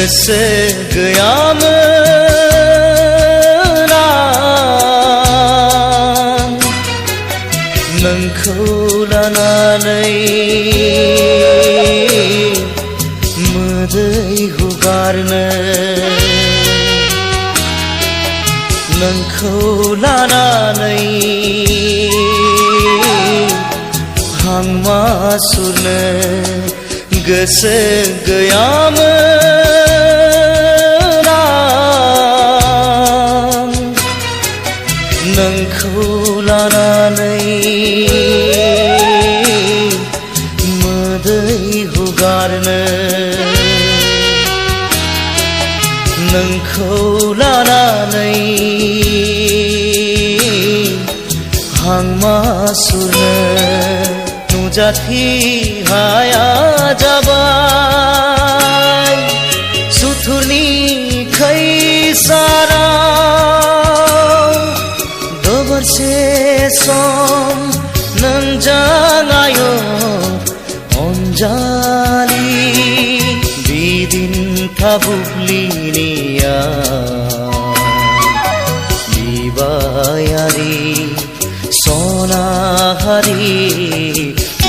गोसो गैयामोन आं नोंखौ लानानै मोदै हुगारनो नोंखौ लानानै हांमा सुरनो गोसो गैयामोन आं नोंखौ लानानै मोदै हुगारनो नोंखौ लानानै हांमा सुरनो नुजाथि हाया जाबाय सुथुरनि खैसाराव दबरसे सम नोंजों आयो अनजालि बिदिन बुब्लिनिया बिबायारि सनाहारि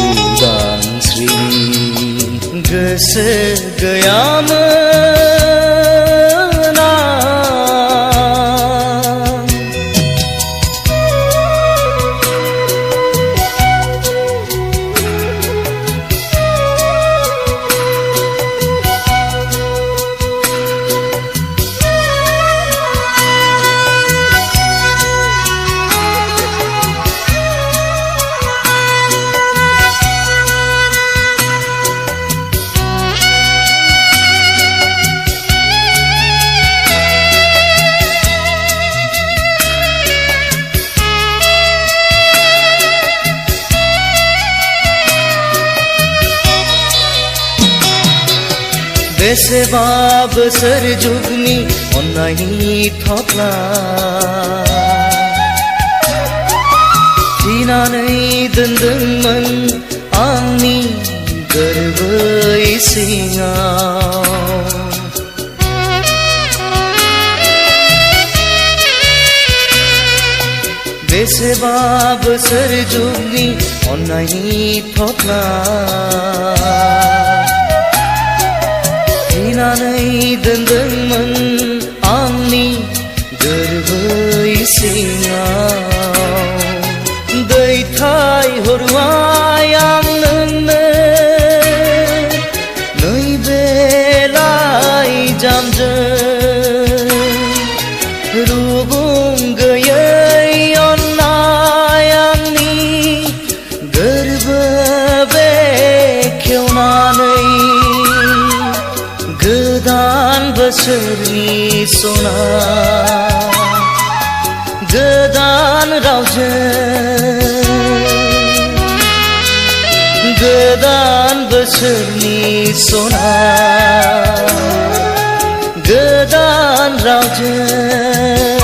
उदांस्रि गोसो गैयामोन आं बेसेबा बोसोर जुगनि अन्नायनि थफ्ला थिनानै दोनदोंमोन आंनि गोरबो सिङाव बेसेबा बोसोर जुगनि अन्नायनि थफ्ला थिनानै दोनदोंमोन आंनि गोरबो सिङाव दैथायहरबाय आं नोंनो नैबे लाइजामजों रुगुं गैयै अननाय आंनि गोरबो बेखेवनानै गोदान बोसोरनि सना गोदान रावजों गोदान बोसोरनि सना गोदान रावजों